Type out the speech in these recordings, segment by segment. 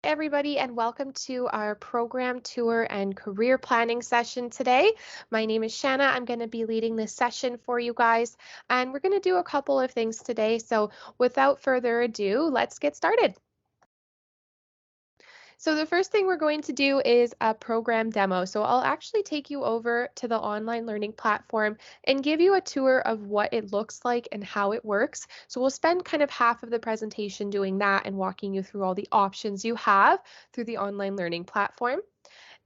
everybody, and welcome to our program tour and career planning session today. My name is Shanna. I'm going to be leading this session for you guys, and we're going to do a couple of things today. So without further ado, let's get started. So the first thing we're going to do is a program demo. So I'll actually take you over to the online learning platform and give you a tour of what it looks like and how it works. So we'll spend kind of half of the presentation doing that and walking you through all the options you have through the online learning platform.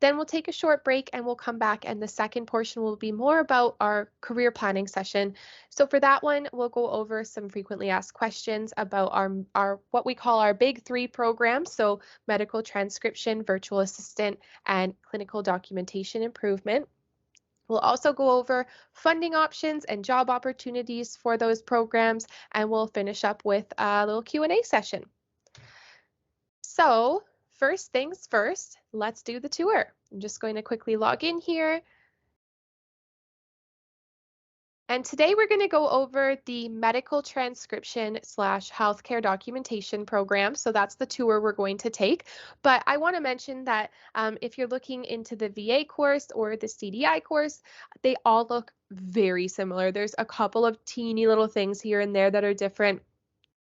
Then we'll take a short break and we'll come back, and the second portion will be more about our career planning session. So for that one, we'll go over some frequently asked questions about our what we call our big three programs. So medical transcription, virtual assistant, and clinical documentation improvement. We'll also go over funding options and job opportunities for those programs, and we'll finish up with a little Q&A session. So first things first, let's do the tour. I'm just going to quickly log in here. And today we're going to go over the medical transcription / healthcare documentation program. So that's the tour we're going to take. But I want to mention that if you're looking into the VA course or the CDI course, they all look very similar. There's a couple of teeny little things here and there that are different,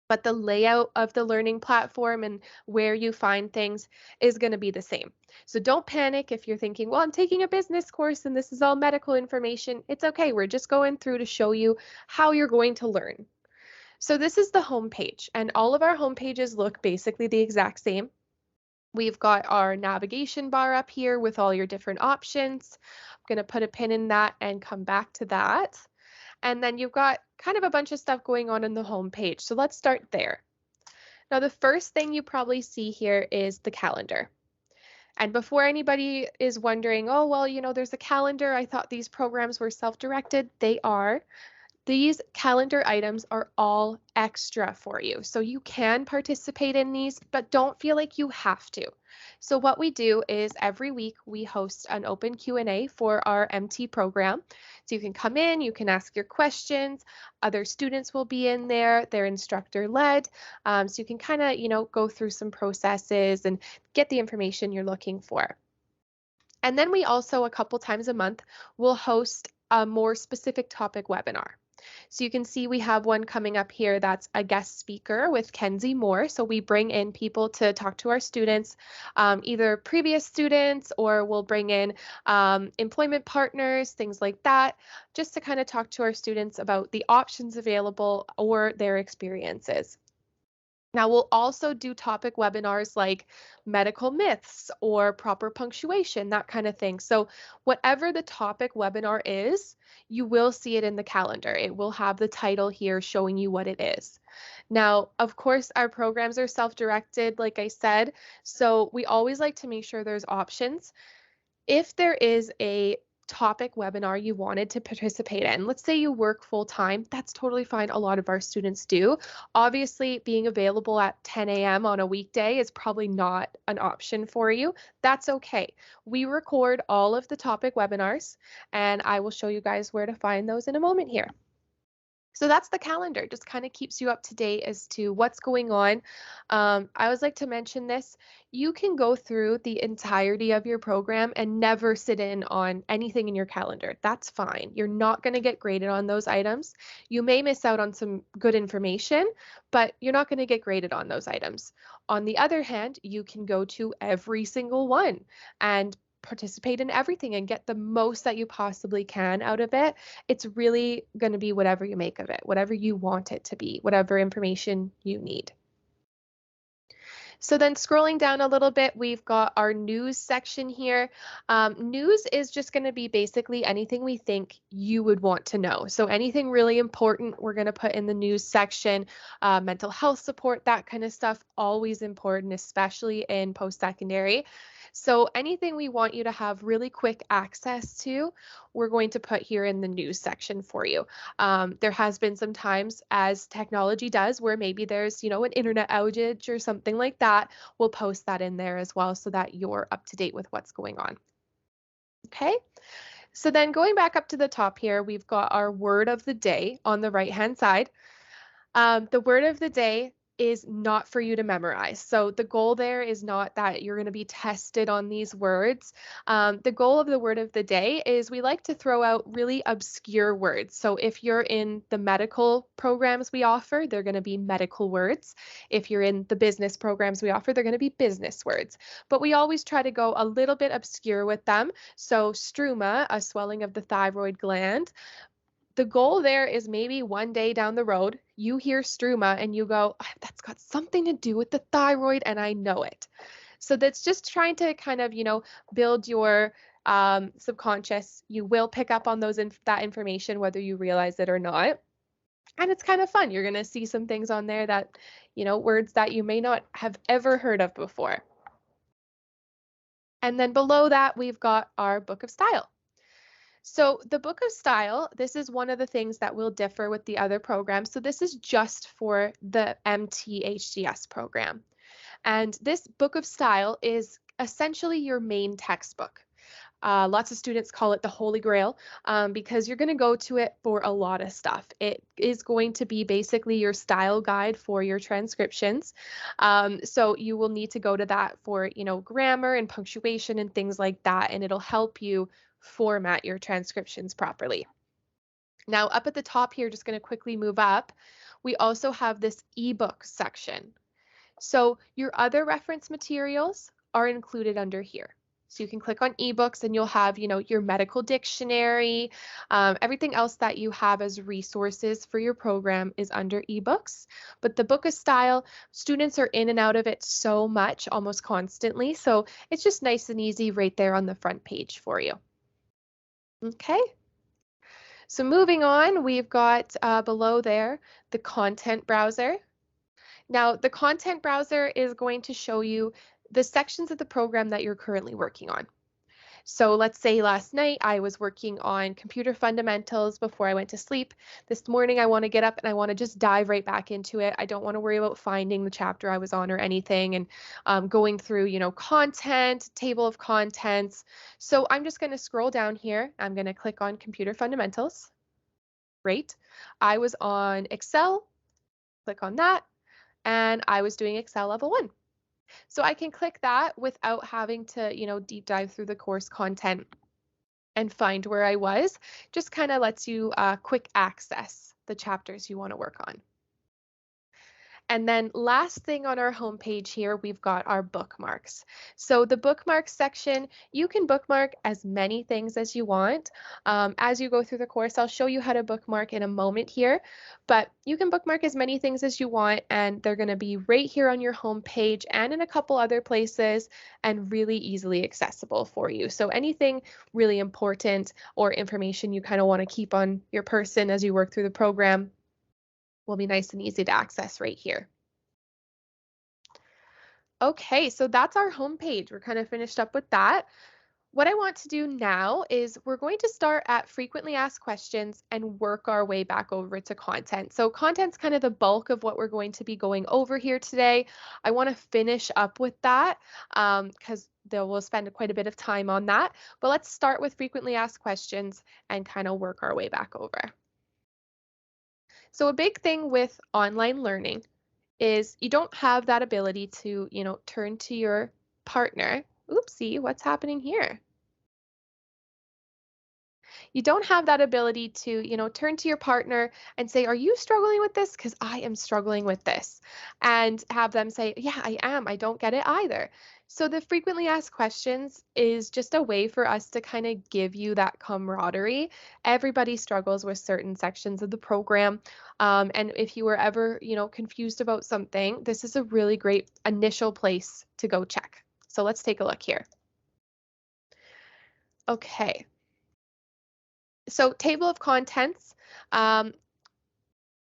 but the layout of the learning platform and where you find things is going to be the same. So don't panic if you're thinking, well, I'm taking a business course and this is all medical information. It's okay. We're just going through to show you how you're going to learn. So this is the home page, and all of our home pages look basically the exact same. We've got our navigation bar up here with all your different options. I'm going to put a pin in that and come back to that. And then you've got kind of a bunch of stuff going on the home page. So let's start there. Now, the first thing you probably see here is the calendar. And before anybody is wondering, oh, well, there's a calendar. I thought these programs were self-directed. They are. These calendar items are all extra for you. So you can participate in these, but don't feel like you have to. So what we do is every week we host an open Q&A for our MT program. So you can come in, you can ask your questions, other students will be in there, they're instructor led. So you can kind of, go through some processes and get the information you're looking for. And then we also, a couple times a month, will host a more specific topic webinar. So you can see we have one coming up here that's a guest speaker with Kenzie Moore. So we bring in people to talk to our students, either previous students, or we'll bring in employment partners, things like that, just to kind of talk to our students about the options available or their experiences. Now, we'll also do topic webinars like medical myths or proper punctuation, that kind of thing. So whatever the topic webinar is, you will see it in the calendar. It will have the title here showing you what it is. Now, of course, our programs are self-directed, like I said, so we always like to make sure there's options. If there is a topic webinar you wanted to participate in, let's say you work full time, that's totally fine. A lot of our students do. Obviously, being available at 10 a.m. on a weekday is probably not an option for you. That's okay. We record all of the topic webinars, and I will show you guys where to find those in a moment here. So that's the calendar, just kind of keeps you up to date as to what's going on. I always like to mention this. You can go through the entirety of your program and never sit in on anything in your calendar. That's fine. You're not going to get graded on those items. You may miss out on some good information, but you're not going to get graded on those items. On the other hand, you can go to every single one and participate in everything and get the most that you possibly can out of it. It's really going to be whatever you make of it, whatever you want it to be, whatever information you need. So then scrolling down a little bit, we've got our news section here. News is just going to be basically anything we think you would want to know. So anything really important, we're going to put in the news section. Mental health support, that kind of stuff, always important, especially in post-secondary. So anything we want you to have really quick access to, we're going to put here in the news section for you. There has been some times, as technology does, where maybe there's, an internet outage or something like that. We'll post that in there as well so that you're up to date with what's going on. Okay. So then going back up to the top here, we've got our word of the day on the right-hand side. The word of the day, is not for you to memorize. So the goal there is not that you're going to be tested on these words. The goal of the word of the day is we like to throw out really obscure words. So if you're in the medical programs we offer, they're going to be medical words. If you're in the business programs we offer, they're going to be business words. But we always try to go a little bit obscure with them. So struma, a swelling of the thyroid gland. The goal there is maybe one day down the road, you hear struma and you go, "Ah, that's got something to do with the thyroid and I know it." So that's just trying to kind of, build your subconscious. You will pick up on that information whether you realize it or not. And it's kind of fun. You're going to see some things on there that, words that you may not have ever heard of before. And then below that, we've got our book of style. So the book of style, this is one of the things that will differ with the other programs. So this is just for the MT-HDS program. And this book of style is essentially your main textbook. Lots of students call it the Holy Grail because you're going to go to it for a lot of stuff. It is going to be basically your style guide for your transcriptions. So you will need to go to that for, grammar and punctuation and things like that, and it'll help you format your transcriptions properly. Now, up at the top here, just going to quickly move up, we also have this ebook section. So your other reference materials are included under here. So you can click on ebooks and you'll have, your medical dictionary, everything else that you have as resources for your program is under ebooks. But the book of style, students are in and out of it so much, almost constantly. So it's just nice and easy right there on the front page for you. Okay. So moving on, we've got below there the content browser. Now, the content browser is going to show you the sections of the program that you're currently working on. So let's say last night I was working on computer fundamentals before I went to sleep. This morning I want to get up and I want to just dive right back into it. I don't want to worry about finding the chapter I was on or anything and going through, content, table of contents. So I'm just going to scroll down here. I'm going to click on computer fundamentals. Great. I was on Excel. Click on that. And I was doing Excel level 1. So I can click that without having to, deep dive through the course content and find where I was. Just kind of lets you quick access the chapters you want to work on. And then last thing on our homepage here, we've got our bookmarks. So the bookmarks section, you can bookmark as many things as you want. As you go through the course, I'll show you how to bookmark in a moment here, but you can bookmark as many things as you want, and they're going to be right here on your homepage and in a couple other places and really easily accessible for you. So anything really important or information you kind of want to keep on your person as you work through the program will be nice and easy to access right here. Okay, so that's our homepage. We're kind of finished up with that. What I want to do now is we're going to start at frequently asked questions and work our way back over to content. So content's kind of the bulk of what we're going to be going over here today. I want to finish up with that because we'll spend quite a bit of time on that. But let's start with frequently asked questions and kind of work our way back over. So a big thing with online learning is you don't have that ability to, turn to your partner. Oopsie, what's happening here? You don't have that ability to, turn to your partner and say, "Are you struggling with this? Because I am struggling with this." And have them say, "Yeah, I am. I don't get it either." So the frequently asked questions is just a way for us to kind of give you that camaraderie. Everybody struggles with certain sections of the program. And if you were ever, confused about something, this is a really great initial place to go check. So let's take a look here. Okay. So table of contents,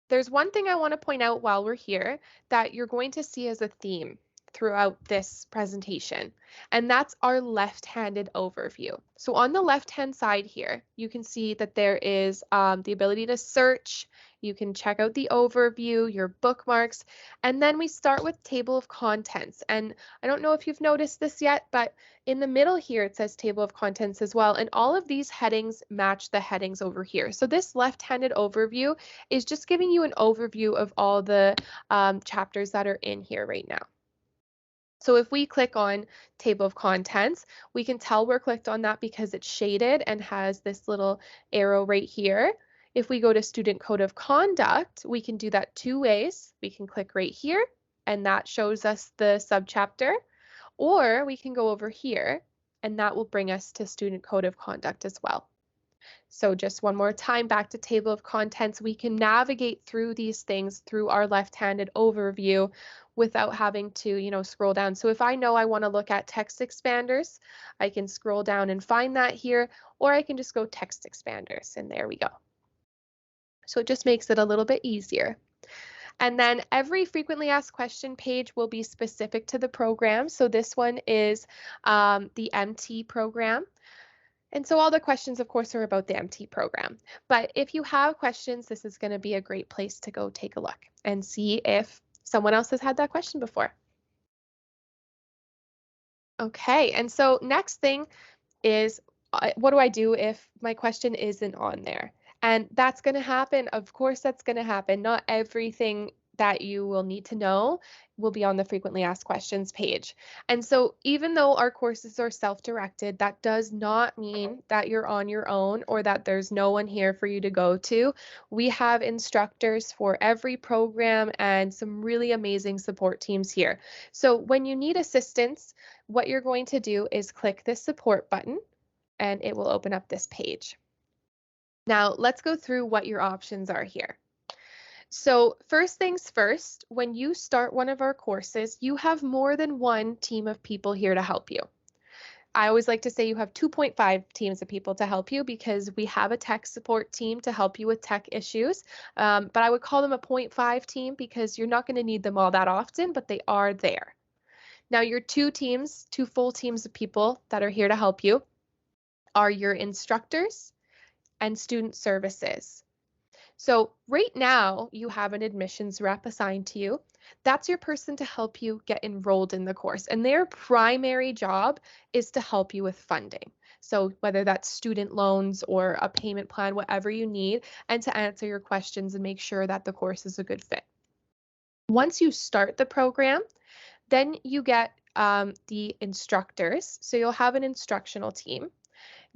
there's one thing I want to point out while we're here that you're going to see as a theme throughout this presentation, and that's our left-handed overview. So on the left-hand side here, you can see that there is the ability to search. You can check out the overview, your bookmarks, and then we start with table of contents. And I don't know if you've noticed this yet, but in the middle here, it says table of contents as well, and all of these headings match the headings over here. So this left-handed overview is just giving you an overview of all the chapters that are in here right now. So if we click on table of contents, we can tell we're clicked on that because it's shaded and has this little arrow right here. If we go to student code of conduct, we can do that two ways. We can click right here and that shows us the subchapter, or we can go over here and that will bring us to student code of conduct as well. So just one more time, back to table of contents, we can navigate through these things through our left-handed overview without having to, scroll down. So if I know I want to look at text expanders, I can scroll down and find that here, or I can just go text expanders, and there we go. So it just makes it a little bit easier. And then every frequently asked question page will be specific to the program. So this one is the MT program. And so all the questions, of course, are about the MT program. But if you have questions, this is going to be a great place to go take a look and see if someone else has had that question before. Okay, and so next thing is, what do I do if my question isn't on there? And that's going to happen. Of course, that's going to happen. Not everything that you will need to know will be on the frequently asked questions page. And so even though our courses are self-directed, that does not mean that you're on your own or that there's no one here for you to go to. We have instructors for every program and some really amazing support teams here. So when you need assistance, what you're going to do is click this support button and it will open up this page. Now let's go through what your options are here. So first things first, when you start one of our courses, you have more than one team of people here to help you. I always like to say you have 2.5 teams of people to help you because we have a tech support team to help you with tech issues, but I would call them a 0.5 team because you're not going to need them all that often, but they are there. Now your two full teams of people that are here to help you are your instructors and student services. So right now you have an admissions rep assigned to you. That's your person to help you get enrolled in the course, and their primary job is to help you with funding. So whether that's student loans or a payment plan, whatever you need, and to answer your questions and make sure that the course is a good fit. Once you start the program, then you get the instructors. So you'll have an instructional team.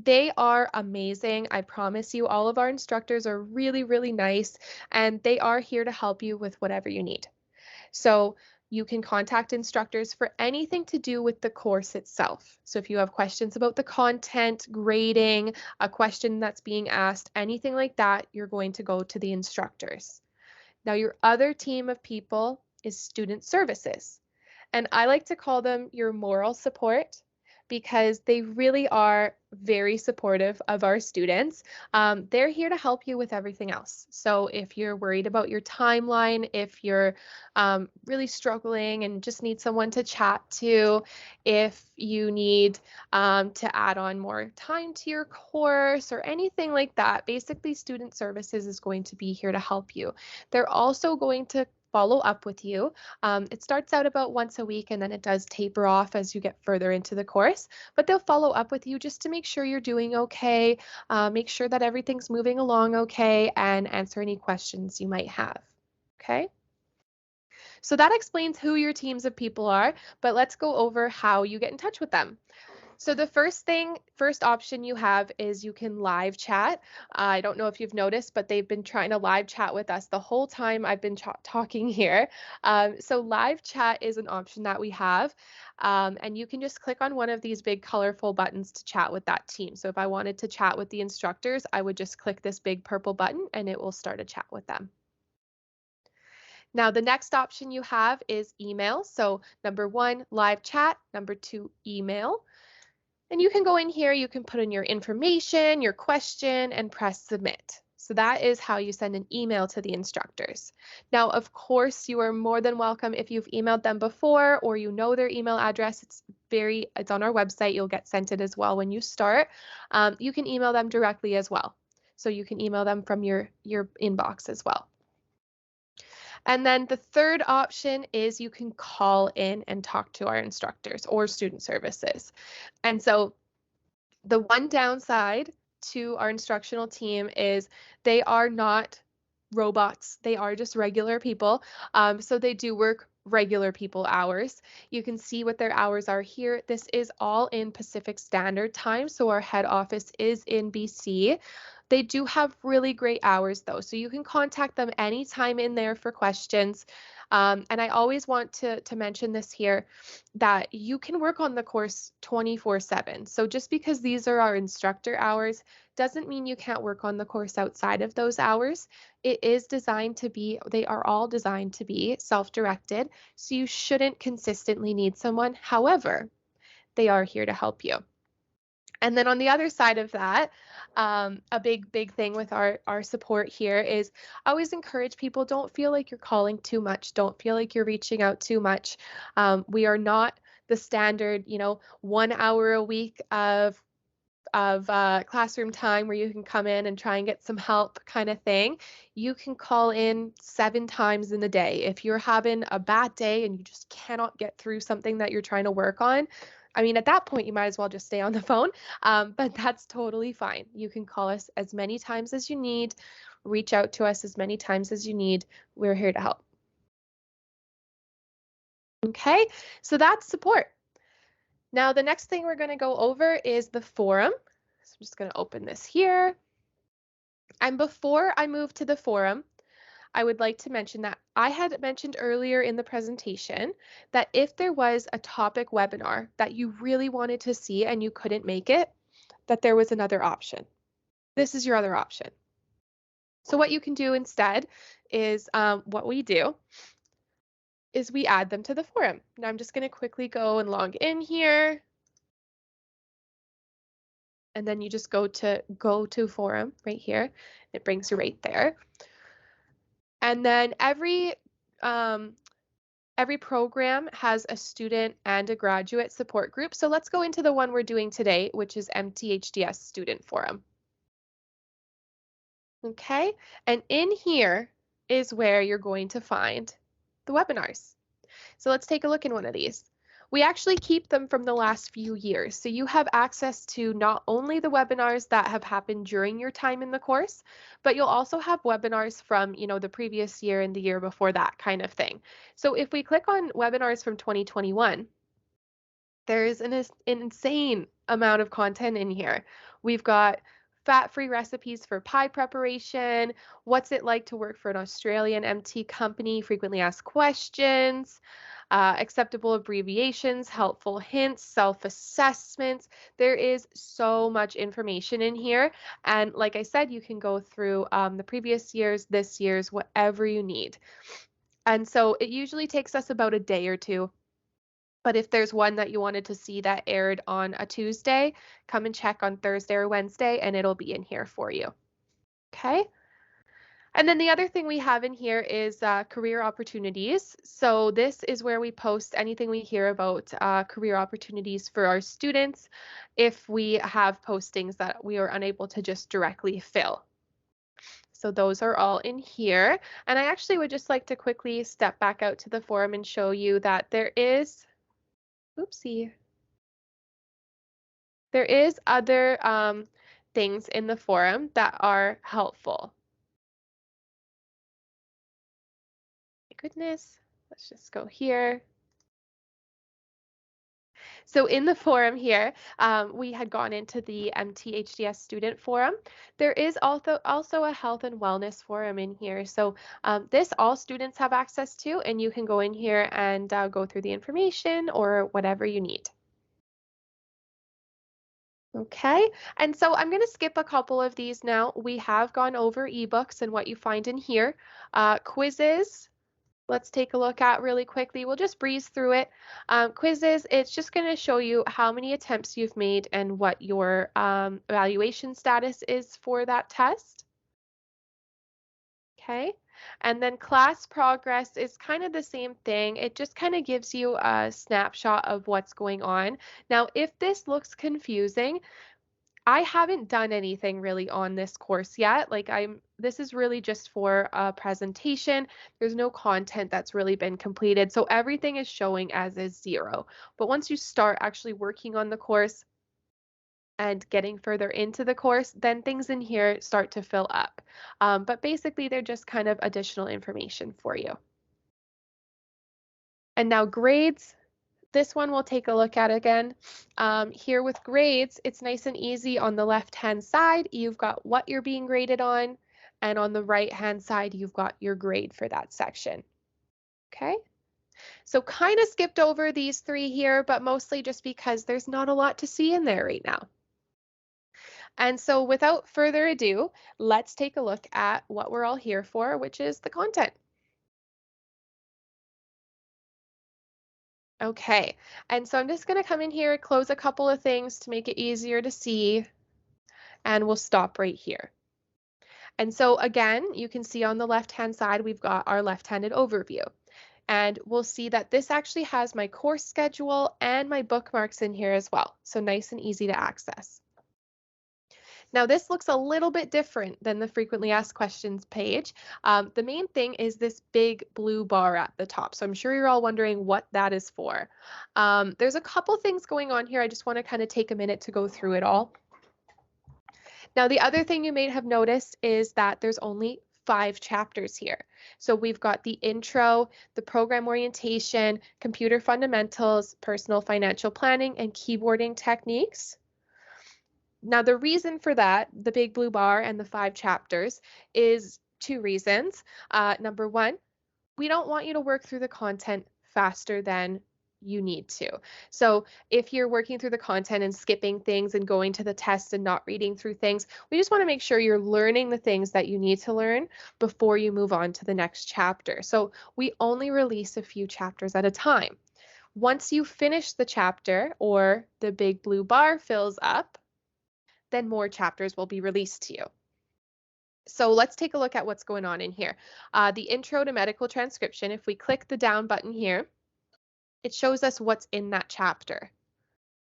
They are amazing. I promise you, all of our instructors are really, really nice, and they are here to help you with whatever you need. So you can contact instructors for anything to do with the course itself. So if you have questions about the content, grading, a question that's being asked, anything like that, you're going to go to the instructors. Now, your other team of people is student services, and I like to call them your moral support, because they really are very supportive of our students. They're here to help you with everything else. So if you're worried about your timeline, if you're really struggling and just need someone to chat to, if you need to add on more time to your course or anything like that, basically student services is going to be here to help you. They're also going to follow up with you. It starts out about once a week and then it does taper off as you get further into the course, but they'll follow up with you just to make sure you're doing okay, make sure that everything's moving along okay, and answer any questions you might have. Okay? So that explains who your teams of people are, but let's go over how you get in touch with them. So the first option you have is you can live chat. I don't know if you've noticed, but they've been trying to live chat with us the whole time I've been talking here. So live chat is an option that we have, and you can just click on one of these big colorful buttons to chat with that team. So if I wanted to chat with the instructors, I would just click this big purple button and it will start a chat with them. Now, the next option you have is email. So number 1, live chat. Number 2, email. And you can go in here, you can put in your information, your question, and press submit. So that is how you send an email to the instructors. Now, of course, you are more than welcome if you've emailed them before or you know their email address. It's on our website. You'll get sent it as well when you start. You can email them directly as well. So you can email them from your inbox as well. And then the third option is you can call in and talk to our instructors or student services. And so the one downside to our instructional team is they are not robots. They are just regular people. So they do work regular people hours. You can see what their hours are here. This is all in Pacific Standard Time. So our head office is in BC. They do have really great hours though. So you can contact them anytime in there for questions. And I always want to mention this here that you can work on the course 24/7. So just because these are our instructor hours doesn't mean you can't work on the course outside of those hours. It is designed to be, they are all designed to be self-directed, so you shouldn't consistently need someone. However, they are here to help you. And then on the other side of that, a big thing with our support here is always encourage people, don't feel like you're calling too much. Don't feel like you're reaching out too much. We are not the standard, 1 hour a week of classroom time where you can come in and try and get some help kind of thing. You can call in 7 times in the day. If you're having a bad day and you just cannot get through something that you're trying to work on, I mean, at that point, you might as well just stay on the phone, but that's totally fine. You can call us as many times as you need, reach out to us as many times as you need. We're here to help. Okay, so that's support. Now, the next thing we're going to go over is the forum. So I'm just going to open this here. And before I move to the forum, I would like to mention that I had mentioned earlier in the presentation that if there was a topic webinar that you really wanted to see and you couldn't make it, that there was another option. This is your other option. So what you can do instead is what we do is we add them to the forum. Now I'm just going to quickly go and log in here. And then you just go to forum right here. It brings you right there. And then every program has a student and a graduate support group. So let's go into the one we're doing today, which is MTHDS Student Forum. Okay, and in here is where you're going to find the webinars. So let's take a look in one of these. We actually keep them from the last few years. So you have access to not only the webinars that have happened during your time in the course, but you'll also have webinars from, the previous year and the year before that kind of thing. So if we click on webinars from 2021, there is an insane amount of content in here. We've got fat-free recipes for pie preparation, what's it like to work for an Australian MT company, frequently asked questions, acceptable abbreviations, helpful hints, self-assessments. There is so much information in here. And like I said, you can go through the previous years, this year's, whatever you need. And so it usually takes us about a day or two. But if there's one that you wanted to see that aired on a Tuesday, come and check on Thursday or Wednesday and it'll be in here for you. Okay. And then the other thing we have in here is career opportunities. So this is where we post anything we hear about career opportunities for our students if we have postings that we are unable to just directly fill. So those are all in here. And I actually would just like to quickly step back out to the forum and show you that there is, oopsie, there is other things in the forum that are helpful. Goodness, let's just go here. So in the forum here, we had gone into the MTHDS student forum. There is also a health and wellness forum in here. So this all students have access to, and you can go in here and go through the information or whatever you need. Okay, and so I'm going to skip a couple of these now. We have gone over ebooks and what you find in here. Quizzes. Let's take a look at really quickly. We'll just breeze through it. Quizzes, it's just going to show you how many attempts you've made and what your evaluation status is for that test. Okay. And then class progress is kind of the same thing. It just kind of gives you a snapshot of what's going on. Now, if this looks confusing, I haven't done anything really on this course yet. This is really just for a presentation. There's no content that's really been completed. So everything is showing as is 0. But once you start actually working on the course and getting further into the course, then things in here start to fill up. But basically, they're just kind of additional information for you. And now grades. This one we'll take a look at again. Here with grades, it's nice and easy. On the left-hand side, you've got what you're being graded on, and on the right-hand side, you've got your grade for that section. Okay? So kind of skipped over these 3 here, but mostly just because there's not a lot to see in there right now. And so without further ado, let's take a look at what we're all here for, which is the content. Okay, and so I'm just going to come in here, close a couple of things to make it easier to see, and we'll stop right here. And so again, you can see on the left-hand side, we've got our left-handed overview. And we'll see that this actually has my course schedule and my bookmarks in here as well. So nice and easy to access. Now this looks a little bit different than the frequently asked questions page. The main thing is this big blue bar at the top. So I'm sure you're all wondering what that is for. There's a couple things going on here. I just want to kind of take a minute to go through it all. Now the other thing you may have noticed is that there's only 5 chapters here. So we've got the intro, the program orientation, computer fundamentals, personal financial planning, and keyboarding techniques. Now, the reason for that, the big blue bar and the 5 chapters, is 2 reasons. Number 1, we don't want you to work through the content faster than you need to. So if you're working through the content and skipping things and going to the test and not reading through things, we just want to make sure you're learning the things that you need to learn before you move on to the next chapter. So we only release a few chapters at a time. Once you finish the chapter or the big blue bar fills up, then more chapters will be released to you. So let's take a look at what's going on in here. The intro to medical transcription, if we click the down button here, it shows us what's in that chapter.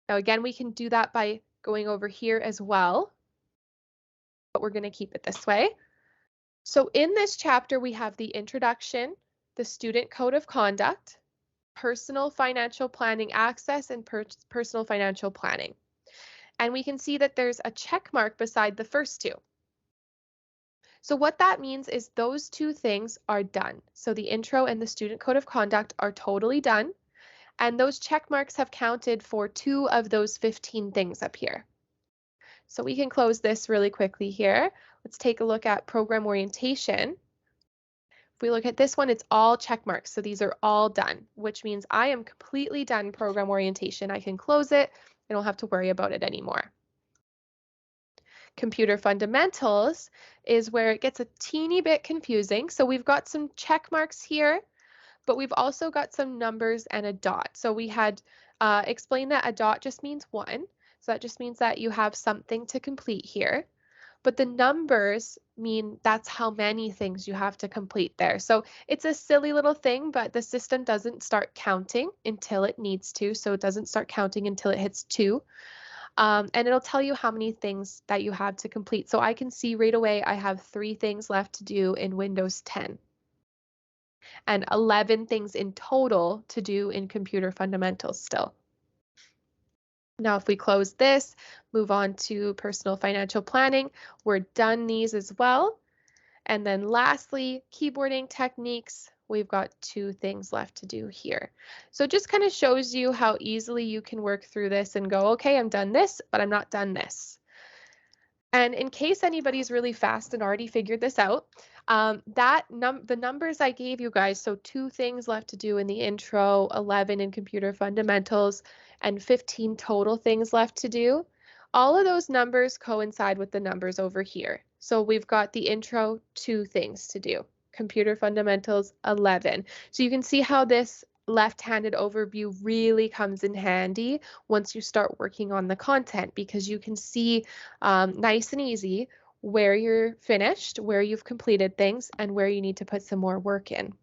Now again, we can do that by going over here as well, but we're going to keep it this way. So in this chapter, we have the introduction, the student code of conduct, personal financial planning access, and personal financial planning. And we can see that there's a check mark beside the first 2. So what that means is those 2 things are done. So the intro and the student code of conduct are totally done. And those check marks have counted for 2 of those 15 things up here. So we can close this really quickly here. Let's take a look at program orientation. If we look at this one, it's all check marks. So these are all done, which means I am completely done program orientation. I can close it. I don't have to worry about it anymore. Computer fundamentals is where it gets a teeny bit confusing. So we've got some check marks here, but we've also got some numbers and a dot. So we had explained that a dot just means 1. So that just means that you have something to complete here. But the numbers mean that's how many things you have to complete there. So it's a silly little thing, but the system doesn't start counting until it needs to. So it doesn't start counting until it hits 2. And it'll tell you how many things that you have to complete. So I can see right away I have 3 things left to do in Windows 10 and 11 things in total to do in computer fundamentals still. Now, if we close this, move on to personal financial planning, we're done these as well. And then lastly, keyboarding techniques, we've got 2 things left to do here. So it just kind of shows you how easily you can work through this and go, okay, I'm done this, but I'm not done this. And in case anybody's really fast and already figured this out, the numbers I gave you guys, so 2 things left to do in the intro, 11 in computer fundamentals, and 15 total things left to do, all of those numbers coincide with the numbers over here. So we've got the intro, 2 things to do, computer fundamentals, 11. So you can see how this left-handed overview really comes in handy once you start working on the content, because you can see nice and easy where you're finished, where you've completed things, and where you need to put some more work in.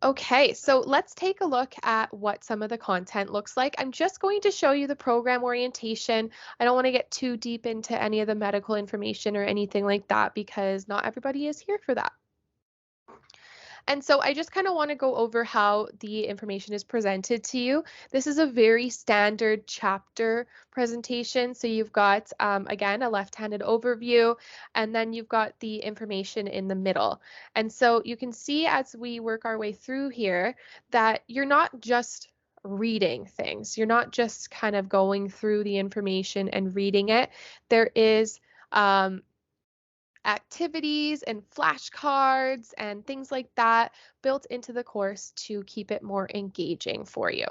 Okay, so let's take a look at what some of the content looks like. I'm just going to show you the program orientation. I don't want to get too deep into any of the medical information or anything like that because not everybody is here for that. And so I just kind of want to go over how the information is presented to you. This is a very standard chapter presentation. So you've got, again, a left-handed overview, and then you've got the information in the middle. And so you can see as we work our way through here that you're not just reading things. You're not just kind of going through the information and reading it. There is activities and flashcards and things like that built into the course to keep it more engaging for you.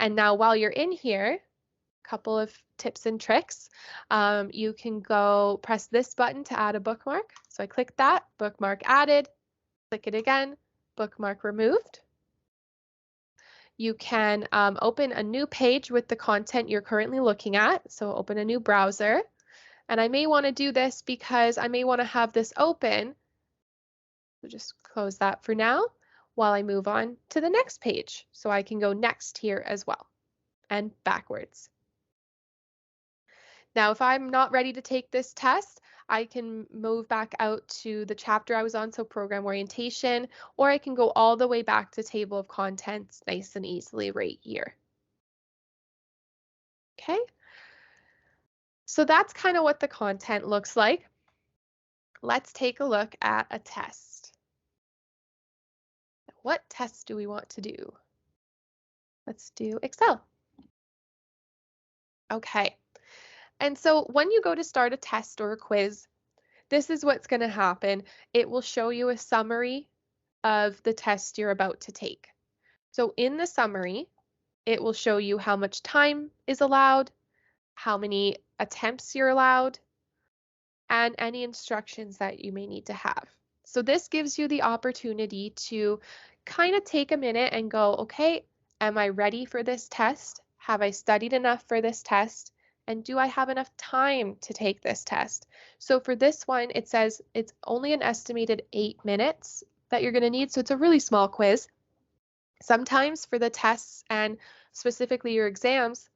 And now while you're in here, a couple of tips and tricks. You can go press this button to add a bookmark. So I click that, bookmark added, click it again, bookmark removed. You can open a new page with the content you're currently looking at. So open a new browser. And I may want to do this because I may want to have this open. So just close that for now while I move on to the next page. So I can go next here as well and backwards. Now, if I'm not ready to take this test, I can move back out to the chapter I was on, so program orientation, or I can go all the way back to table of contents nice and easily right here. Okay. So that's kind of what the content looks like. Let's take a look at a test. What test do we want to do? Let's do Excel. Okay. And so when you go to start a test or a quiz, this is what's going to happen. It will show you a summary of the test you're about to take. So in the summary, it will show you how much time is allowed, how many attempts you're allowed, and any instructions that you may need to have. So this gives you the opportunity to kind of take a minute and go, okay, am I ready for this test? Have I studied enough for this test? And do I have enough time to take this test? So for this one, it says it's only an estimated 8 minutes that you're going to need. So it's a really small quiz. Sometimes for the tests and specifically your exams,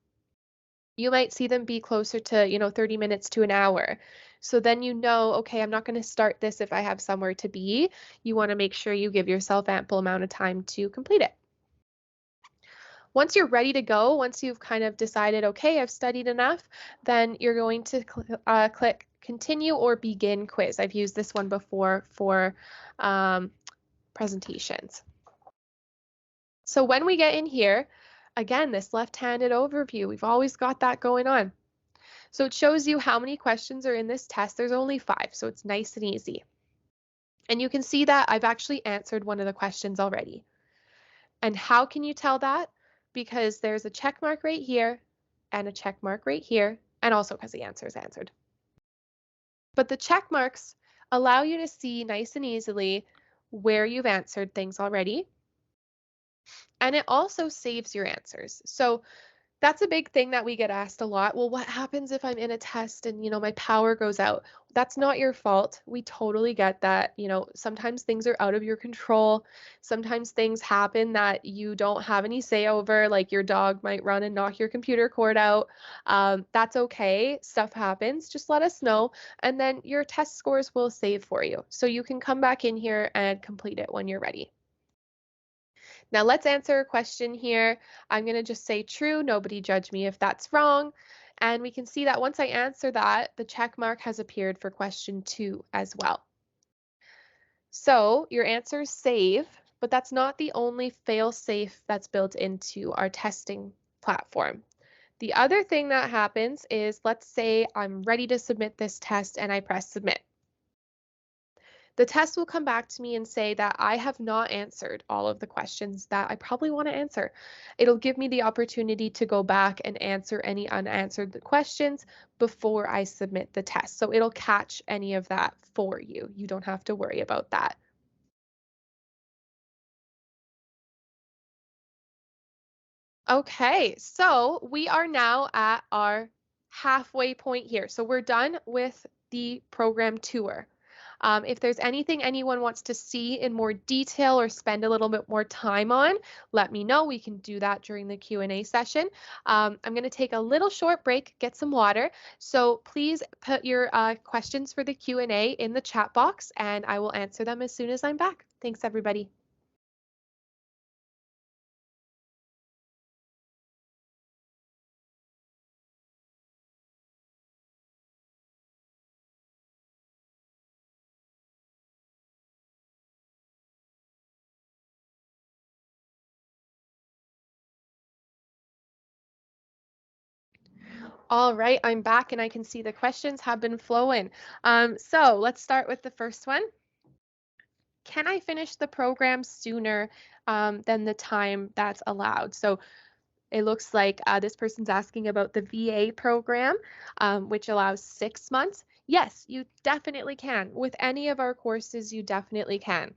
you might see them be closer to, 30 minutes to an hour. So then okay, I'm not going to start this if I have somewhere to be. You want to make sure you give yourself ample amount of time to complete it. Once you're ready to go, once you've kind of decided, okay, I've studied enough, then you're going to click continue or begin quiz. I've used this one before for presentations. So when we get in here, again, this left-handed overview, we've always got that going on. So it shows you how many questions are in this test. There's only 5, so it's nice and easy. And you can see that I've actually answered one of the questions already. And how can you tell that? Because there's a check mark right here and a check mark right here, and also because the answer is answered. But the check marks allow you to see nice and easily where you've answered things already. And it also saves your answers. So that's a big thing that we get asked a lot. Well, what happens if I'm in a test and, my power goes out? That's not your fault. We totally get that. Sometimes things are out of your control. Sometimes things happen that you don't have any say over, like your dog might run and knock your computer cord out. That's okay. Stuff happens. Just let us know. And then your test scores will save for you. So you can come back in here and complete it when you're ready. Now let's answer a question here. I'm going to just say true. Nobody judge me if that's wrong. And we can see that once I answer that, the check mark has appeared for question 2 as well. So your answers save, but that's not the only fail-safe that's built into our testing platform. The other thing that happens is, let's say I'm ready to submit this test and I press submit. The test will come back to me and say that I have not answered all of the questions that I probably want to answer. It'll give me the opportunity to go back and answer any unanswered questions before I submit the test. So it'll catch any of that for you. You don't have to worry about that. Okay, so we are now at our halfway point here. So we're done with the program tour. If there's anything anyone wants to see in more detail or spend a little bit more time on, let me know. We can do that during the Q&A session. I'm going to take a little short break, get some water. So please put your questions for the Q&A in the chat box, and I will answer them as soon as I'm back. Thanks, everybody. All right, I'm back and I can see the questions have been flowing. So let's start with the first one. Can I finish the program sooner than the time that's allowed? So it looks like this person's asking about the VA program, which allows 6 months. Yes, you definitely can. With any of our courses, you definitely can.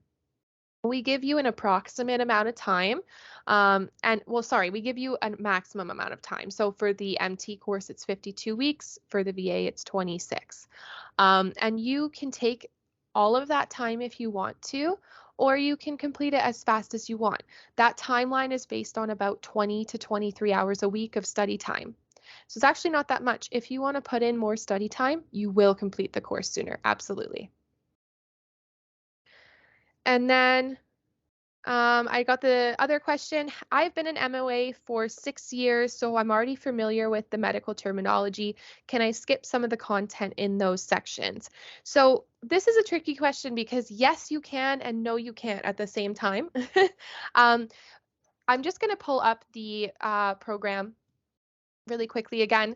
We give you an approximate amount of time, we give you a maximum amount of time. So for the MT course, it's 52 weeks. For the VA, it's 26. And you can take all of that time if you want to, or you can complete it as fast as you want. That timeline is based on about 20 to 23 hours a week of study time. So it's actually not that much. If you want to put in more study time, you will complete the course sooner. Absolutely. And then I got the other question. I've been an MOA for 6 years, so I'm already familiar with the medical terminology. Can I skip some of the content in those sections? So this is a tricky question because yes, you can, and no, you can't at the same time. um, I'm just going to pull up the program really quickly again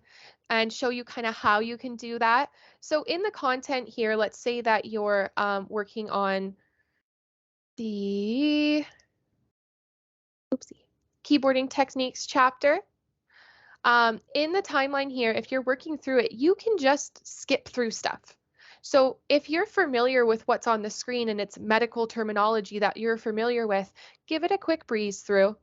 and show you kind of how you can do that. So in the content here, let's say that you're working on the keyboarding techniques chapter. In the timeline here, if you're working through it, you can just skip through stuff. So if you're familiar with what's on the screen and it's medical terminology that you're familiar with, give it a quick breeze through,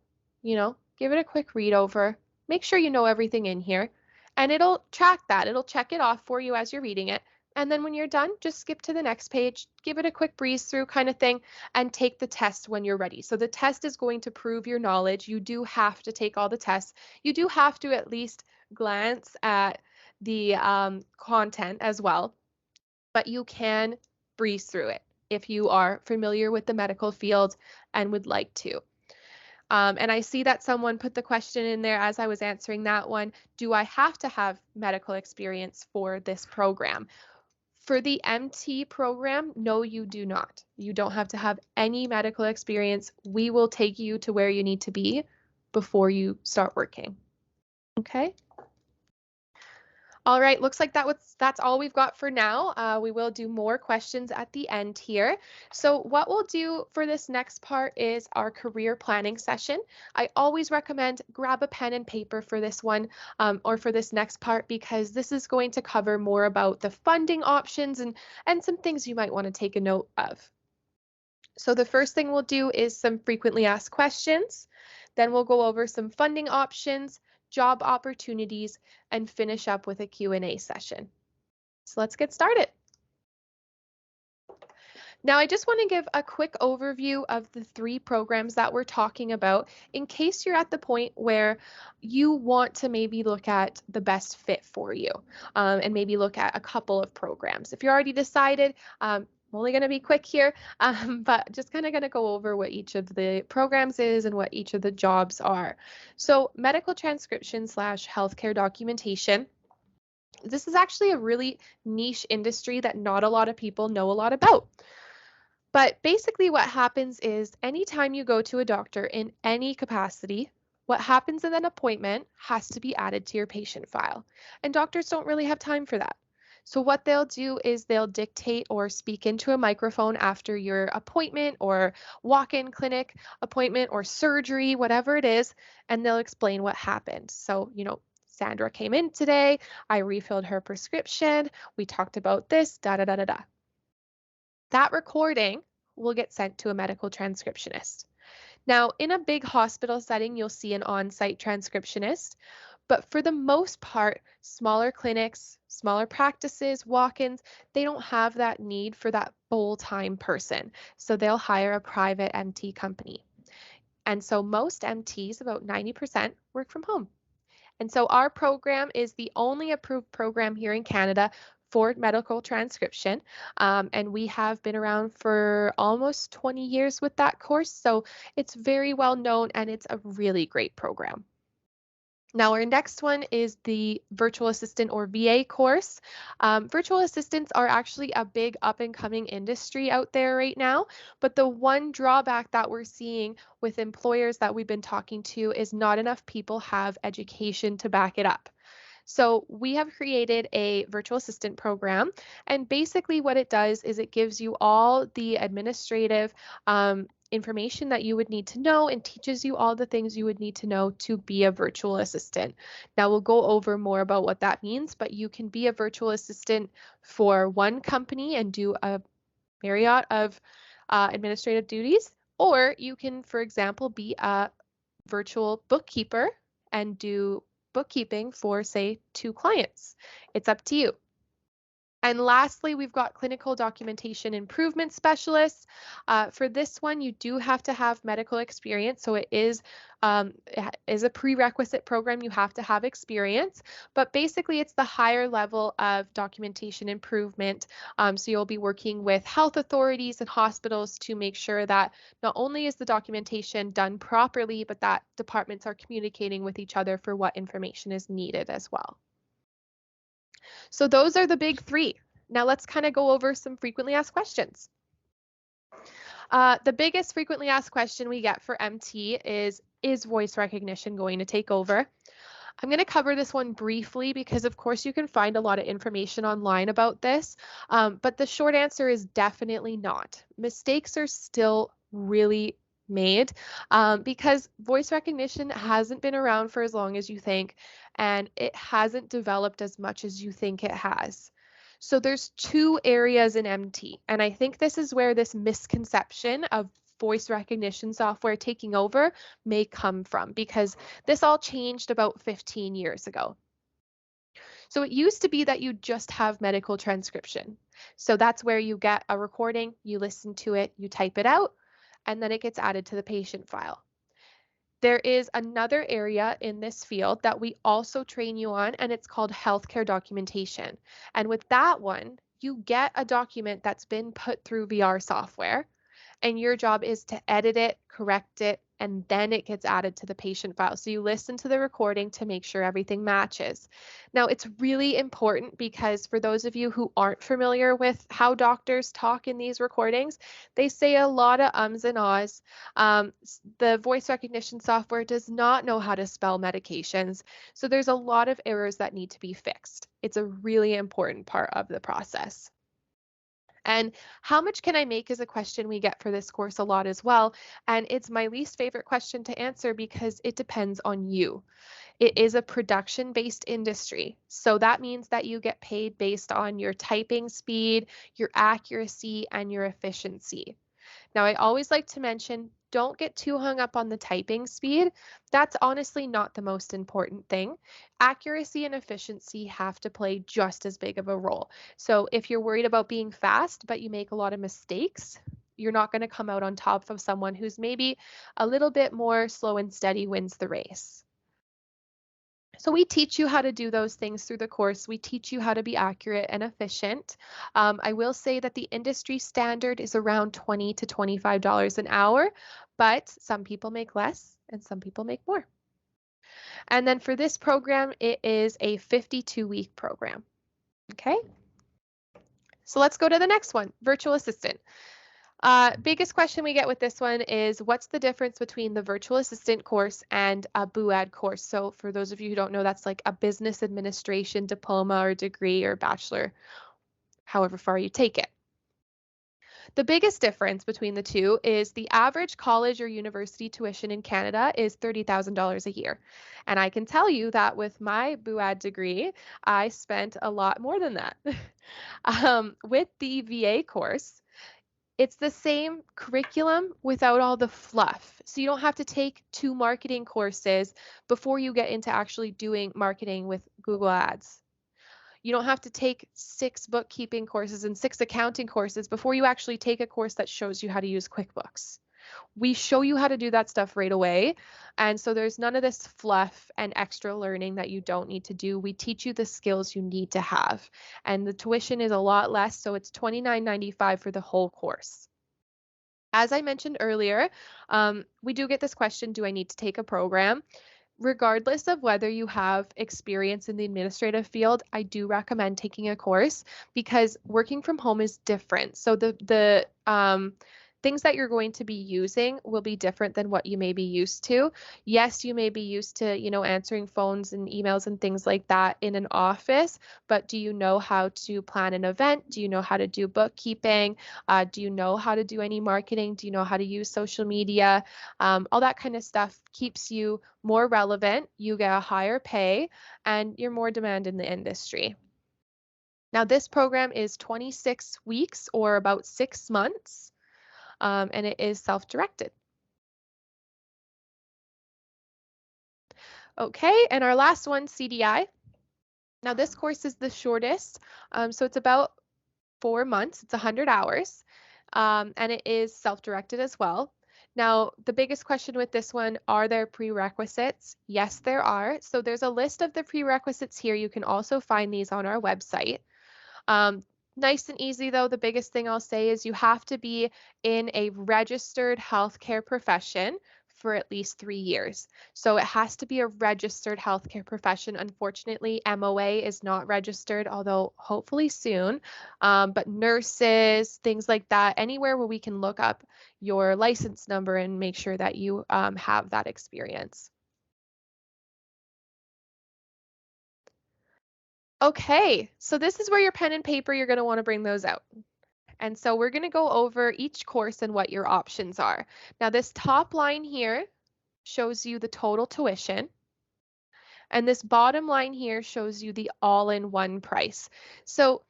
give it a quick read over, make sure you know everything in here, and it'll track that. It'll check it off for you as you're reading it. And then when you're done, just skip to the next page, give it a quick breeze through kind of thing, and take the test when you're ready. So the test is going to prove your knowledge. You do have to take all the tests. You do have to at least glance at the content as well, but you can breeze through it if you are familiar with the medical field and would like to. And I see that someone put the question in there as I was answering that one. Do I have to have medical experience for this program? For the MT program, no, you do not. You don't have to have any medical experience. We will take you to where you need to be before you start working. Okay. All right, looks like that's all we've got for now. We will do more questions at the end here. So what we'll do for this next part is our career planning session. I always recommend grab a pen and paper for this one or for this next part because this is going to cover more about the funding options and some things you might want to take a note of. So the first thing we'll do is some frequently asked questions. Then we'll go over some funding options, job opportunities, and finish up with a Q&A session. So let's get started. Now, I just want to give a quick overview of the 3 programs that we're talking about in case you're at the point where you want to maybe look at the best fit for you and maybe look at a couple of programs. If you're already decided, I'm only going to be quick here, but just kind of going to go over what each of the programs is and what each of the jobs are. So medical transcription / healthcare documentation. This is actually a really niche industry that not a lot of people know a lot about. But basically what happens is anytime you go to a doctor in any capacity, what happens in an appointment has to be added to your patient file. And doctors don't really have time for that. So what they'll do is they'll dictate or speak into a microphone after your appointment or walk-in clinic appointment or surgery, whatever it is, and they'll explain what happened. So, Sandra came in today, I refilled her prescription, we talked about this, da da da da da. That recording will get sent to a medical transcriptionist. Now, in a big hospital setting, you'll see an on-site transcriptionist, But for the most part, smaller clinics, smaller practices, walk-ins, they don't have that need for that full-time person. So they'll hire a private MT company. And so most MTs, about 90%, work from home. And so our program is the only approved program here in Canada for medical transcription. And we have been around for almost 20 years with that course. So it's very well known and it's a really great program. Now, our next one is the virtual assistant or VA course. Virtual assistants are actually a big up and coming industry out there right now. But the one drawback that we're seeing with employers that we've been talking to is not enough people have education to back it up. So we have created a virtual assistant program, and basically what it does is it gives you all the administrative information that you would need to know and teaches you all the things you would need to know to be a virtual assistant. Now we'll go over more about what that means, but you can be a virtual assistant for one company and do a myriad of administrative duties, or you can, for example, be a virtual bookkeeper and do bookkeeping for, say, 2 clients. It's up to you. And lastly, we've got clinical documentation improvement specialists. For this one, you do have to have medical experience, so it is a prerequisite program. You have to have experience, but basically it's the higher level of documentation improvement. So you'll be working with health authorities and hospitals to make sure that not only is the documentation done properly, but that departments are communicating with each other for what information is needed as well. So those are the big 3. Now let's kind of go over some frequently asked questions. The biggest frequently asked question we get for MT is voice recognition going to take over? I'm going to cover this one briefly because of course you can find a lot of information online about this, but the short answer is definitely not. Mistakes are still really made because voice recognition hasn't been around for as long as you think, and it hasn't developed as much as you think it has. So there's 2 areas in MT, and I think this is where this misconception of voice recognition software taking over may come from, because this all changed about 15 years ago. So it used to be that you just have medical transcription. So that's where you get a recording, you listen to it, you type it out, and then it gets added to the patient file. There is another area in this field that we also train you on, and it's called healthcare documentation. And with that one, you get a document that's been put through VR software, and your job is to edit it, correct it, and then it gets added to the patient file. So you listen to the recording to make sure everything matches. Now, it's really important because for those of you who aren't familiar with how doctors talk in these recordings, they say a lot of ums and ahs. The voice recognition software does not know how to spell medications, so there's a lot of errors that need to be fixed. It's a really important part of the process. And how much can I make is a question we get for this course a lot as well. And it's my least favorite question to answer because it depends on you. It is a production-based industry. So that means that you get paid based on your typing speed, your accuracy, and your efficiency. Now, I always like to mention, don't get too hung up on the typing speed. That's honestly not the most important thing. Accuracy and efficiency have to play just as big of a role. So if you're worried about being fast, but you make a lot of mistakes, you're not going to come out on top of someone who's maybe a little bit more slow and steady wins the race. So we teach you how to do those things through the course. We teach you how to be accurate and efficient. I will say that the industry standard is around $20 to $25 an hour, but some people make less and some people make more. And then for this program, it is a 52-week program. Okay. So let's go to the next one, virtual assistant. Biggest question we get with this one is what's the difference between the virtual assistant course and a BUAD course? So for those of you who don't know, that's like a business administration diploma or degree or bachelor, however far you take it. The biggest difference between the two is the average college or university tuition in Canada is $30,000 a year. And I can tell you that with my BUAD degree, I spent a lot more than that. With the VA course, It's the same curriculum without all the fluff. So you don't have to take 2 marketing courses before you get into actually doing marketing with Google Ads. You don't have to take 6 bookkeeping courses and 6 accounting courses before you actually take a course that shows you how to use QuickBooks. We show you how to do that stuff right away. And so there's none of this fluff and extra learning that you don't need to do. We teach you the skills you need to have. And the tuition is a lot less, so it's $29.95 for the whole course. As I mentioned earlier, we do get this question, do I need to take a program? Regardless of whether you have experience in the administrative field, I do recommend taking a course because working from home is different. So the things that you're going to be using will be different than what you may be used to. Yes, you may be used to, answering phones and emails and things like that in an office, but do you know how to plan an event? Do you know how to do bookkeeping? Do you know how to do any marketing? Do you know how to use social media? All that kind of stuff keeps you more relevant, you get a higher pay, and you're more demand in the industry. Now, this program is 26 weeks or about 6 months, and it is self-directed. Okay, and our last one, CDI. Now, this course is the shortest, so it's about 4 months. It's 100 hours, and it is self-directed as well. Now, the biggest question with this one, are there prerequisites? Yes, there are. So there's a list of the prerequisites here. You can also find these on our website. Nice and easy though, the biggest thing I'll say is you have to be in a registered healthcare profession for at least 3 years. So it has to be a registered healthcare profession. Unfortunately, MOA is not registered, although hopefully soon. But nurses, things like that, anywhere where we can look up your license number and make sure that you have that experience. Okay, so this is where your pen and paper, you're going to want to bring those out. And so we're going to go over each course and what your options are. Now, this top line here shows you the total tuition. And this bottom line here shows you the all-in-one price. So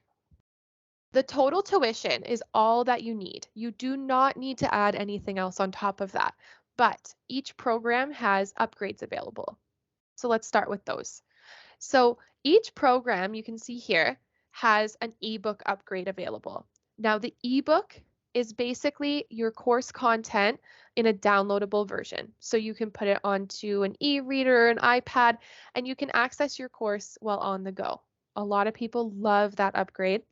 the total tuition is all that you need. You do not need to add anything else on top of that. But each program has upgrades available. So let's start with those. So each program, you can see here, has an ebook upgrade available. Now the ebook is basically your course content in a downloadable version. So you can put it onto an e-reader, an iPad, and you can access your course while on the go. A lot of people love that upgrade.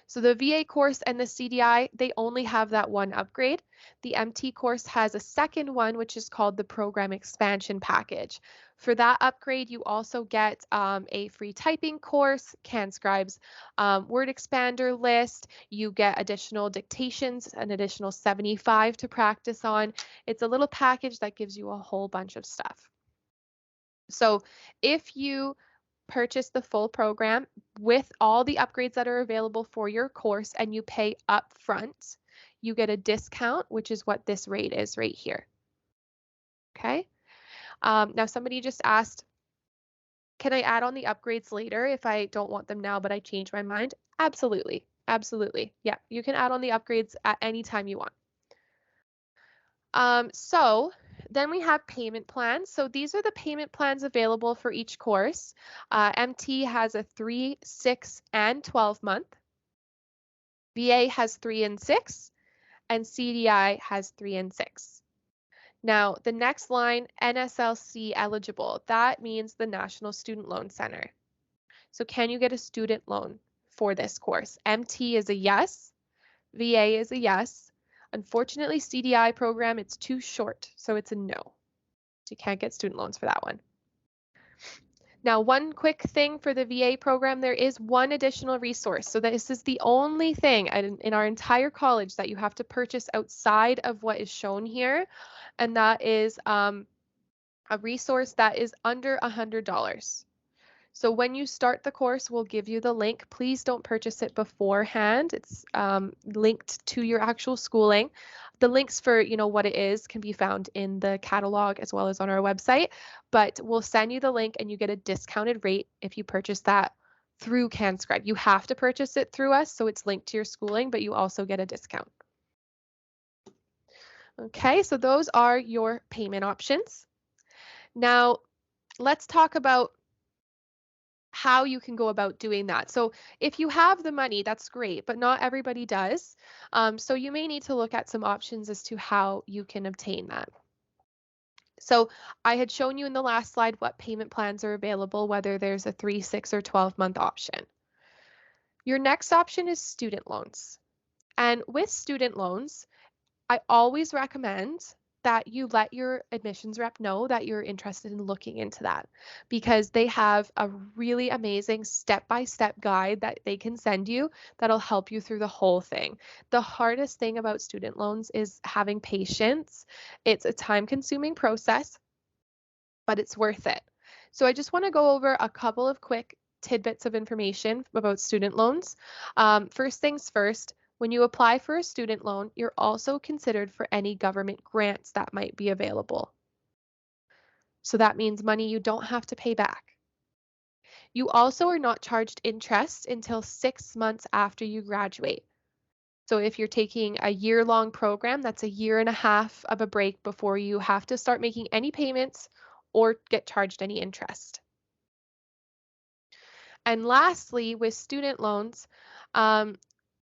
So the VA course and the CDI, they only have that one upgrade. The MT course has a second one, which is called the Program Expansion Package. For that upgrade, you also get a free typing course, CanScribe's word expander list. You get additional dictations, an additional 75 to practice on. It's a little package that gives you a whole bunch of stuff. So if you purchase the full program with all the upgrades that are available for your course and you pay upfront, you get a discount, which is what this rate is right here. Okay. Now somebody just asked, can I add on the upgrades later if I don't want them now, but I change my mind? Absolutely. Absolutely. Yeah, you can add on the upgrades at any time you want. So then we have payment plans. So these are the payment plans available for each course. MT has a 3, 6, and 12 month. VA has 3 and 6, and CDI has 3 and 6. Now, the next line, NSLC eligible, that means the National Student Loan Center. So can you get a student loan for this course? MT is a yes, VA is a yes. Unfortunately, CDI program, it's too short, so it's a no. So you can't get student loans for that one. Now, one quick thing for the VA program, there is one additional resource. So this is the only thing in our entire college that you have to purchase outside of what is shown here, and that is a resource that is under $100. So when you start the course, we'll give you the link. Please don't purchase it beforehand. It's linked to your actual schooling. The links for what it is can be found in the catalog as well as on our website, but we'll send you the link and you get a discounted rate if you purchase that through CanScribe. You have to purchase it through us, so it's linked to your schooling, but you also get a discount. Okay, so those are your payment options. Now, let's talk about how you can go about doing that. So if you have the money, that's great, but not everybody does. So you may need to look at some options as to how you can obtain that. So I had shown you in the last slide what payment plans are available, whether there's a 3, 6, or 12-month option. Your next option is student loans. And with student loans, I always recommend that you let your admissions rep know that you're interested in looking into that, because they have a really amazing step-by-step guide that they can send you that'll help you through the whole thing. The hardest thing about student loans is having patience. It's a time-consuming process, but it's worth it. So I just want to go over a couple of quick tidbits of information about student loans. First things first, when you apply for a student loan, you're also considered for any government grants that might be available. So that means money you don't have to pay back. You also are not charged interest until 6 months after you graduate. So if you're taking a year-long program, that's a year and a half of a break before you have to start making any payments or get charged any interest. And lastly, with student loans,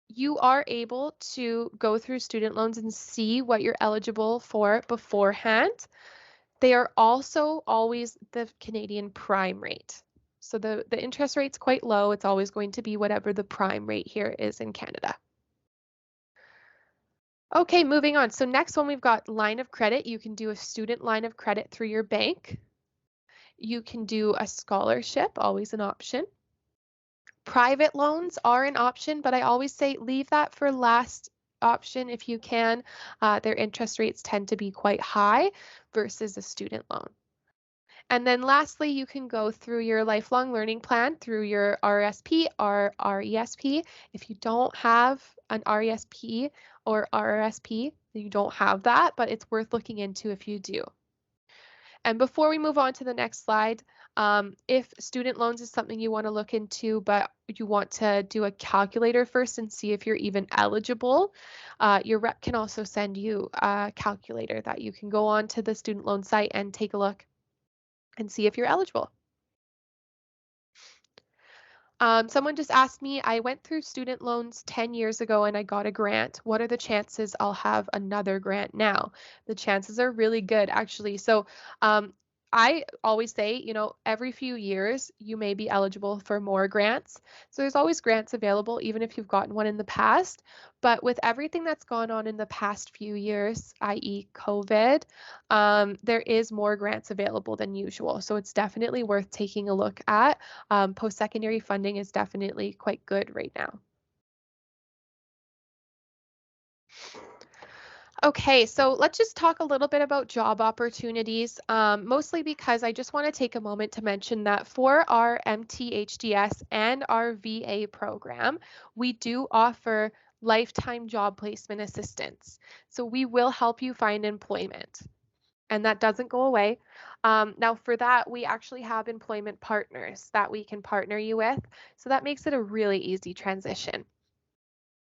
you are able to go through student loans and see what you're eligible for beforehand. They are also always the Canadian prime rate. So the interest rate's quite low. It's always going to be whatever the prime rate here is in Canada. Okay, moving on. So next one, we've got line of credit. You can do a student line of credit through your bank. You can do a scholarship, always an option. Private loans are an option, but I always say leave that for last option if you can. Their interest rates tend to be quite high versus a student loan. And then lastly, you can go through your lifelong learning plan through your RSP or RESP. If you don't have an RESP or RRSP, you don't have that, but it's worth looking into if you do. And before we move on to the next slide, if student loans is something you want to look into, but you want to do a calculator first and see if you're even eligible, your rep can also send you a calculator that you can go on to the student loan site and take a look and see if you're eligible. Someone just asked me, I went through student loans 10 years ago and I got a grant. What are the chances I'll have another grant now? The chances are really good, actually. So I always say, every few years you may be eligible for more grants. So there's always grants available, even if you've gotten one in the past. But with everything that's gone on in the past few years, i.e. COVID, there is more grants available than usual. So it's definitely worth taking a look at. Post-secondary funding is definitely quite good right now. Okay, so let's just talk a little bit about job opportunities, mostly because I just want to take a moment to mention that for our MTHDS and our VA program, we do offer lifetime job placement assistance. So we will help you find employment, and that doesn't go away. Now for that, we actually have employment partners that we can partner you with, so that makes it a really easy transition.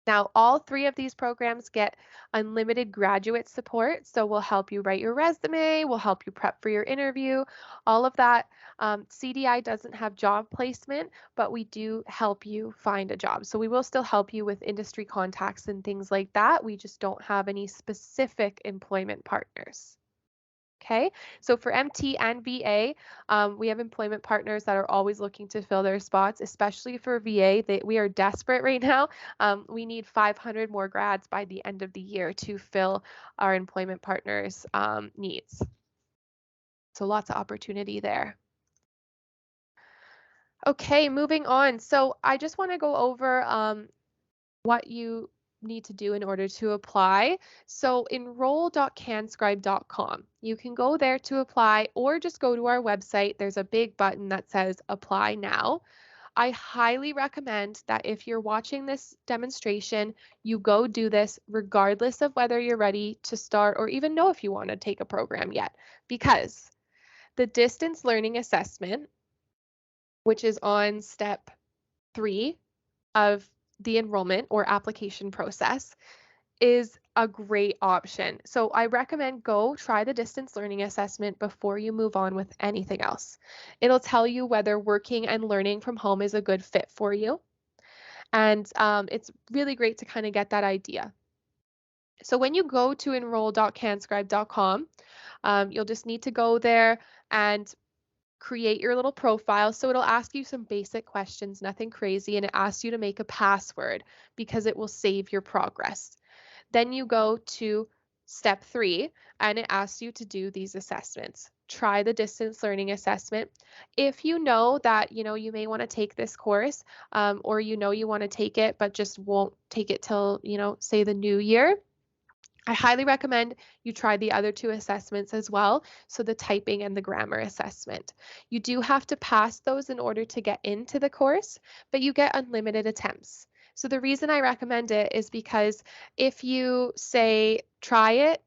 Now, all 3 of these programs get unlimited graduate support, so we'll help you write your resume, we'll help you prep for your interview, all of that. CDI doesn't have job placement, but we do help you find a job. So we will still help you with industry contacts and things like that. We just don't have any specific employment partners. Okay, so for MT and VA, we have employment partners that are always looking to fill their spots, especially for VA. We are desperate right now. We need 500 more grads by the end of the year to fill our employment partners' needs. So lots of opportunity there. Okay, moving on. So I just want to go over what you need to do in order to apply. So enroll.canscribe.com. You can go there to apply or just go to our website. There's a big button that says apply now. I highly recommend that if you're watching this demonstration, you go do this regardless of whether you're ready to start or even know if you want to take a program yet, because the distance learning assessment, which is on step 3 of the enrollment or application process is a great option. So I recommend go try the distance learning assessment before you move on with anything else. It'll tell you whether working and learning from home is a good fit for you. And it's really great to kind of get that idea. So when you go to enroll.canscribe.com, you'll just need to go there and create your little profile. So it'll ask you some basic questions, nothing crazy, and it asks you to make a password because it will save your progress. Then you go to step 3 and it asks you to do these assessments. Try the distance learning assessment. If you know that you may want to take this course, or you want to take it but just won't take it till say the new year, I highly recommend you try the other 2 assessments as well, so the typing and the grammar assessment. You do have to pass those in order to get into the course, but you get unlimited attempts. So the reason I recommend it is because if you say try it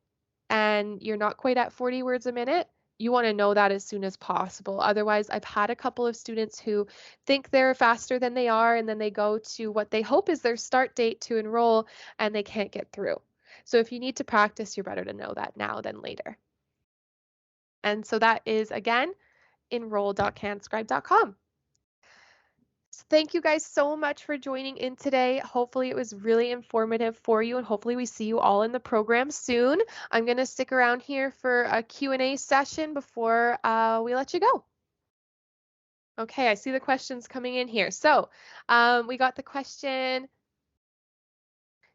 and you're not quite at 40 words a minute, you want to know that as soon as possible. Otherwise, I've had a couple of students who think they're faster than they are, and then they go to what they hope is their start date to enroll, and they can't get through. So if you need to practice, you're better to know that now than later. And so that is, again, enroll.canscribe.com. So thank you guys so much for joining in today. Hopefully it was really informative for you, and hopefully we see you all in the program soon. I'm going to stick around here for a Q&A session before we let you go. Okay, I see the questions coming in here. So we got the question,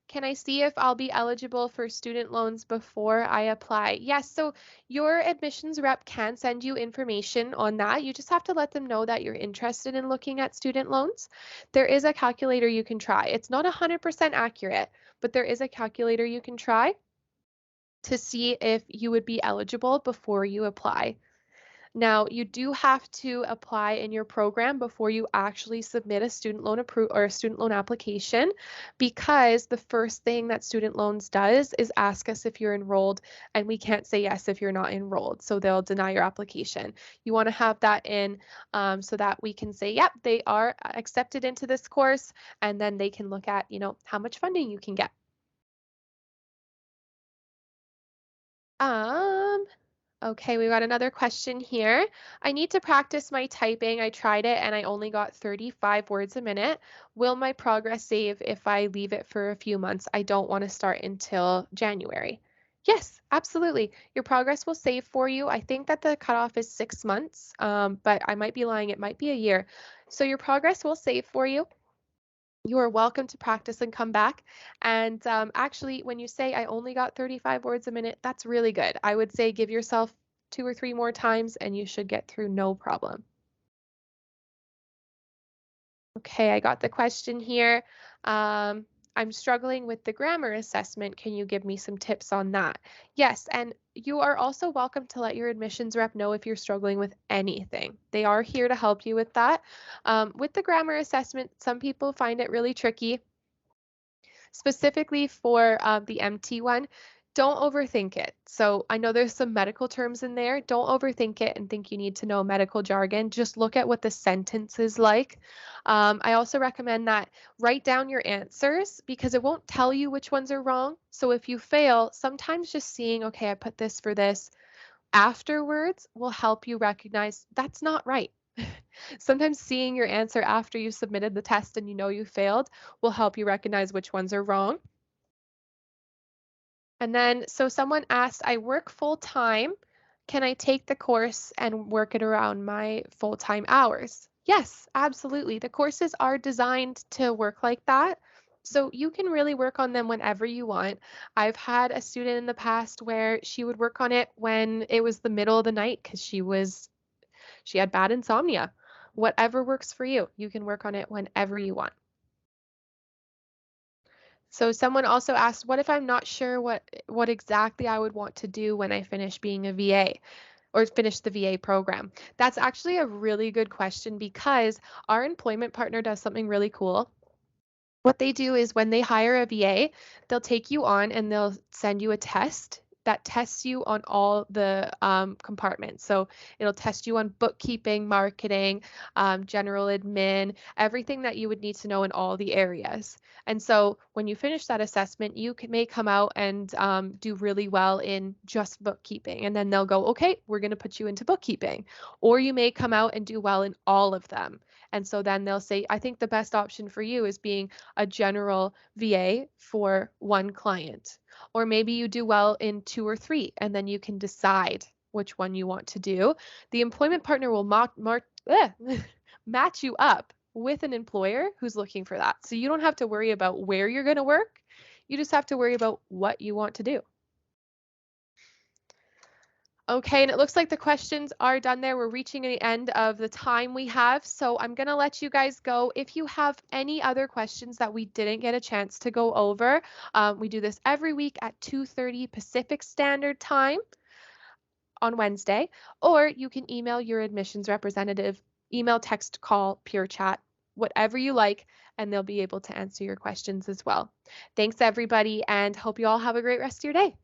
can I see if I'll be eligible for student loans before I apply? Yes, so your admissions rep can send you information on that. You just have to let them know that you're interested in looking at student loans. There is a calculator you can try. It's not 100% accurate, but there is a calculator you can try to see if you would be eligible before you apply. Now, you do have to apply in your program before you actually submit a student loan or a student loan application, because the first thing that student loans does is ask us if you're enrolled, and we can't say yes if you're not enrolled, so they'll deny your application. You want to have that in so that we can say, yep, they are accepted into this course, and then they can look at, how much funding you can get. Okay, we got another question here. I need to practice my typing. I tried it and I only got 35 words a minute. Will my progress save if I leave it for a few months? I don't want to start until January. Yes, absolutely. Your progress will save for you. I think that the cutoff is 6 months, but I might be lying. It might be a year. So your progress will save for you. You are welcome to practice and come back. And actually, when you say I only got 35 words a minute, that's really good. I would say give yourself 2 or 3 more times and you should get through no problem. Okay, I got the question here. I'm struggling with the grammar assessment. Can you give me some tips on that? Yes, and you are also welcome to let your admissions rep know if you're struggling with anything. They are here to help you with that. With the grammar assessment, some people find it really tricky. Specifically for the MT one, don't overthink it. So I know there's some medical terms in there. Don't overthink it and think you need to know medical jargon. Just look at what the sentence is like. I also recommend that write down your answers because it won't tell you which ones are wrong. So if you fail, sometimes just seeing, okay, I put this for this afterwards will help you recognize that's not right. Sometimes seeing your answer after you submitted the test and you failed will help you recognize which ones are wrong. And then, so someone asked, I work full time. Can I take the course and work it around my full-time hours? Yes, absolutely. The courses are designed to work like that. So you can really work on them whenever you want. I've had a student in the past where she would work on it when it was the middle of the night because she had bad insomnia. Whatever works for you, you can work on it whenever you want. So someone also asked, what if I'm not sure what exactly I would want to do when I finish being a VA or finish the VA program? That's actually a really good question because our employment partner does something really cool. What they do is when they hire a VA, they'll take you on and they'll send you a test that tests you on all the compartments. So it'll test you on bookkeeping, marketing, general admin, everything that you would need to know in all the areas. And so when you finish that assessment, you may come out and do really well in just bookkeeping. And then they'll go, okay, we're going to put you into bookkeeping. Or you may come out and do well in all of them. And so then they'll say, I think the best option for you is being a general VA for one client. Or maybe you do well in 2 or 3, and then you can decide which one you want to do. The employment partner will match you up with an employer who's looking for that. So you don't have to worry about where you're going to work. You just have to worry about what you want to do. Okay, and it looks like the questions are done there. We're reaching the end of the time we have, so I'm going to let you guys go. If you have any other questions that we didn't get a chance to go over, we do this every week at 2:30 Pacific Standard Time on Wednesday, or you can email your admissions representative, email, text, call, pure chat, whatever you like, and they'll be able to answer your questions as well. Thanks, everybody, and hope you all have a great rest of your day.